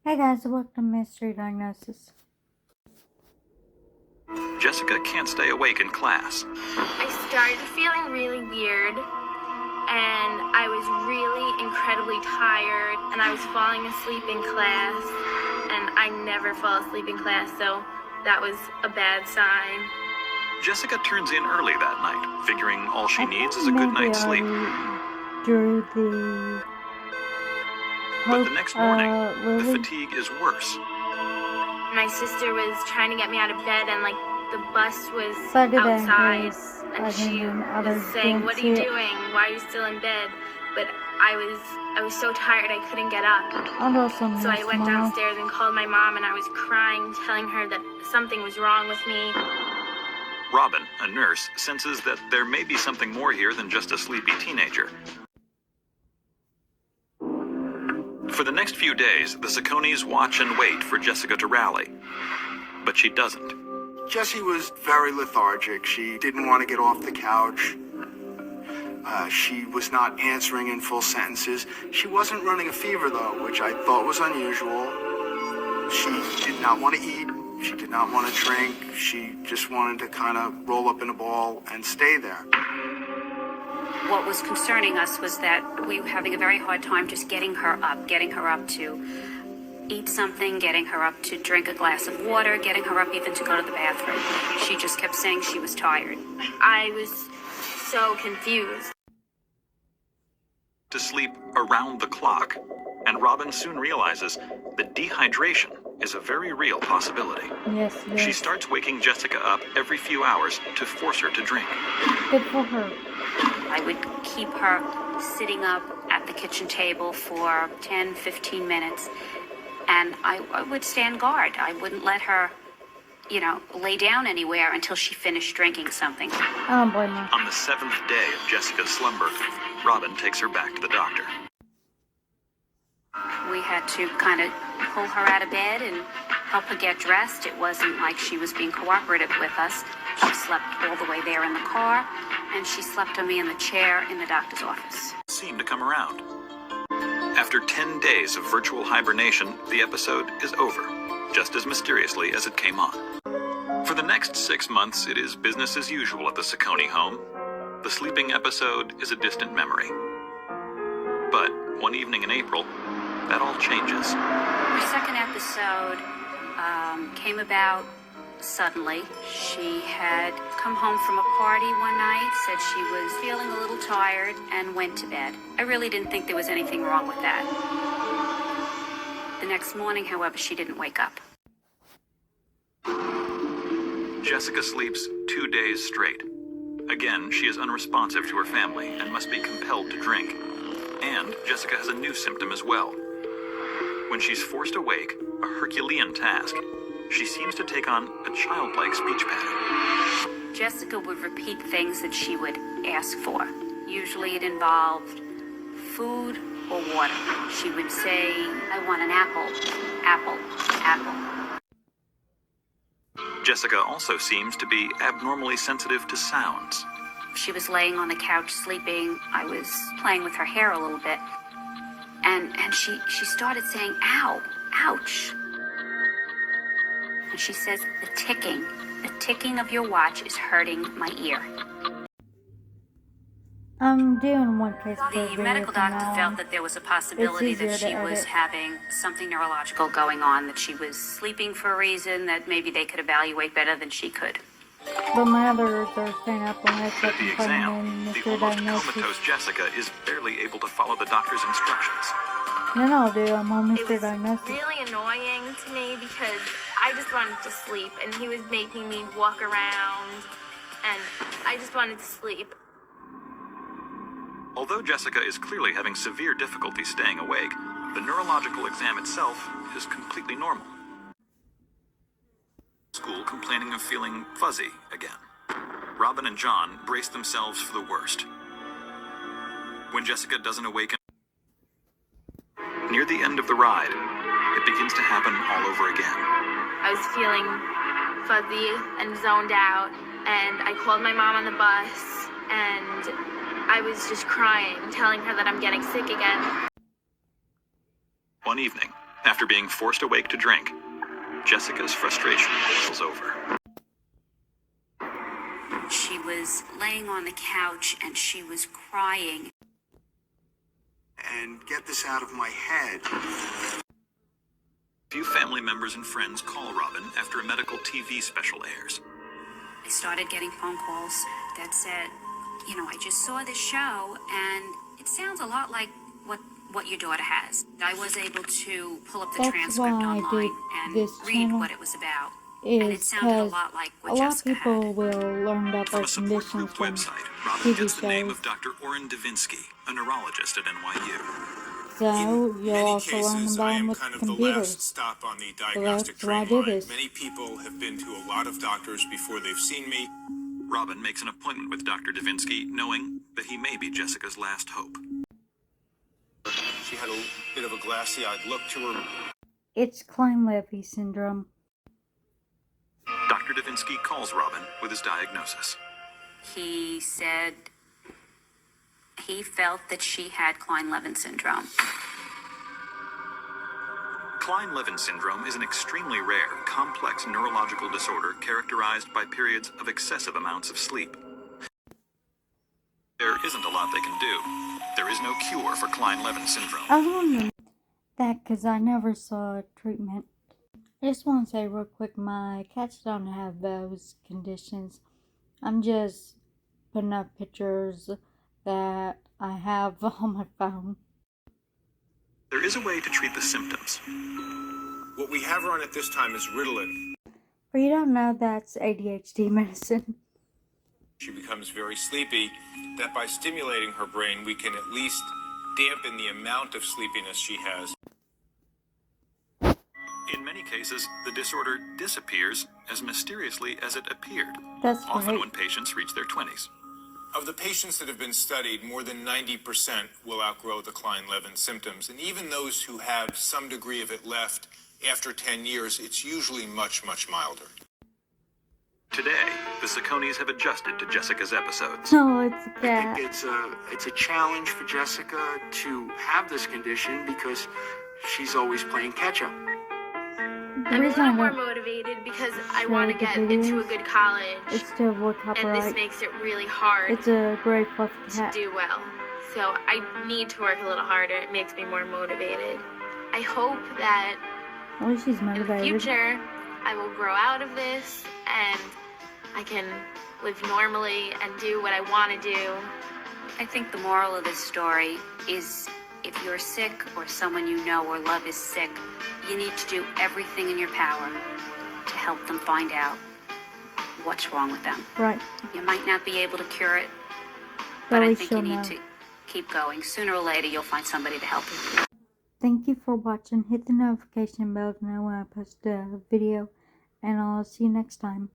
Hey guys, welcome to Mystery Diagnosis. Jessica can't stay awake in class. I started feeling really weird, and I was really incredibly tired, and I was falling asleep in class, and I never fall asleep in class, so that was a bad sign. Jessica turns in early that night, figuring all she needs is a good night's sleep. Drew the But the next morning, the Lily. fatigue is worse. My sister was trying to get me out of bed, and the bus was So did outside, I, and she was saying, "What are you doing? Why are you still in bed?" But I was so tired I couldn't get up. So I went downstairs and called my mom, and I was crying, telling her that something was wrong with me. Robin, a nurse, senses that there may be something more here than just a sleepy teenager. For the next few days, the Sacconis watch and wait for Jessica to rally. But she doesn't. Jessie was very lethargic. She didn't want to get off the couch. She was not answering in full sentences. She wasn't running a fever, though, which I thought was unusual. She did not want to eat. She did not want to drink. She just wanted to kind of roll up in a ball and stay there. What was concerning us was that we were having a very hard time just getting her up to eat something, getting her up to drink a glass of water, getting her up even to go to the bathroom. She just kept saying she was tired. I was so confused. To sleep around the clock, and Robin soon realizes that dehydration is a very real possibility. Yes, She starts waking Jessica up every few hours to force her to drink. Good for her. I would keep her sitting up at the kitchen table for 10, 15 minutes, and I would stand guard. I wouldn't let her, lay down anywhere until she finished drinking something. I don't blame her. On the 7th day of Jessica's slumber, Robin takes her back to the doctor. We had to kind of pull her out of bed and help her get dressed. It wasn't like she was being cooperative with us. She slept all the way there in the car, and she slept on me in the chair in the doctor's office. Seemed to come around. After 10 days of virtual hibernation, the episode is over, just as mysteriously as it came on. For the next 6 months, it is business as usual at the Sacconi home. The sleeping episode is a distant memory. But one evening in April, that all changes. Her second episode came about suddenly. She had come home from a party one night, said she was feeling a little tired, and went to bed. I really didn't think there was anything wrong with that. The next morning, however, she didn't wake up. Jessica sleeps 2 days straight. Again, she is unresponsive to her family and must be compelled to drink. And Jessica has a new symptom as well. When she's forced awake, a Herculean task, she seems to take on a childlike speech pattern. Jessica would repeat things that she would ask for. Usually it involved food or water. She would say, "I want an apple, apple, apple." Jessica also seems to be abnormally sensitive to sounds. She was laying on the couch sleeping. I was playing with her hair a little bit. And she started saying, "Ow, ouch." And she says, the ticking of your watch is hurting my ear. I'm doing one case per The video medical from doctor now felt on. that there was a possibility It's easier that she to was edit. having something neurological going on, that she was sleeping for a reason that maybe they could evaluate better than she could. But my others are staying up on this. At the exam, the Mystery almost Diagnosis. comatose Jessica is barely able to follow the doctor's instructions. No, dude, I'm on It Mystery was Diagnosis. really annoying to me because I just wanted to sleep, and he was making me walk around, and I just wanted to sleep. Although Jessica is clearly having severe difficulty staying awake, the neurological exam itself is completely normal. School complaining of feeling fuzzy again. Robin and John brace themselves for the worst. When Jessica doesn't awaken near the end of the ride, it begins to happen all over again. I was feeling fuzzy and zoned out, and I called my mom on the bus, and I was just crying, telling her that I'm getting sick again. One evening, After being forced awake to drink, Jessica's frustration boils over. She was laying on the couch and she was crying. And get this out of my head. Few family members and friends call Robin after a medical TV special airs. I started getting phone calls that said, I just saw this show and it sounds a lot like what your daughter has. I was able to pull up the That's transcript why I online did and this read channel, what it was about. And it is sounded a because lot like a what lot of Jessica people had. will learn about From their a support group conditions from website, Robin TV gets the name shows. of Dr. Orrin Davinsky, a neurologist at NYU. So you'll many also learn cases, about I them am with kind of the computers. last stop on the So diagnostic that's why I train did line. this. Many people have been to a lot of doctors before they've seen me. Robin makes an appointment with Dr. Davinsky, knowing that he may be Jessica's last hope. She had a bit of a glassy-eyed look to her. It's Kleine Levin Syndrome. Dr. Davinsky calls Robin with his diagnosis. He said he felt that she had Kleine Levin Syndrome. Kleine Levin Syndrome is an extremely rare, complex neurological disorder characterized by periods of excessive amounts of sleep. There isn't a lot they can do. There is no cure for Kleine Levin Syndrome. I was wondering that because I never saw a treatment. I just want to say real quick, my cats don't have those conditions. I'm just putting up pictures that I have on my phone. There is a way to treat the symptoms. What we have her on at this time is Ritalin. For you don't know, that's ADHD medicine. She becomes very sleepy, that by stimulating her brain, we can at least dampen the amount of sleepiness she has. In many cases, the disorder disappears as mysteriously as it appeared, That's often right. when patients reach their 20s. Of the patients that have been studied, more than 90% will outgrow the Kleine-Levin symptoms. And even those who have some degree of it left after 10 years, it's usually much, much milder. Today, the Sacconis have adjusted to Jessica's episodes. No, it's a I cat. think it's a challenge for Jessica to have this condition because she's always playing catch up. The I'm a reason little I more don't motivated because I show want to the get into a videos good college, is to avoid and this copyright. makes it really hard It's a great fluffy to cat. do well. So I need to work a little harder. It makes me more motivated. I hope that At least she's in the motivated. future I will grow out of this and I can live normally and do what I want to do. I think the moral of this story is if you're sick or someone you know or love is sick, you need to do everything in your power to help them find out what's wrong with them. Right. You might not be able to cure it, But but at I least think you you'll need know. to keep going. Sooner or later, you'll find somebody to help you. Thank you for watching. Hit the notification bell to know when I post a video. And I'll see you next time.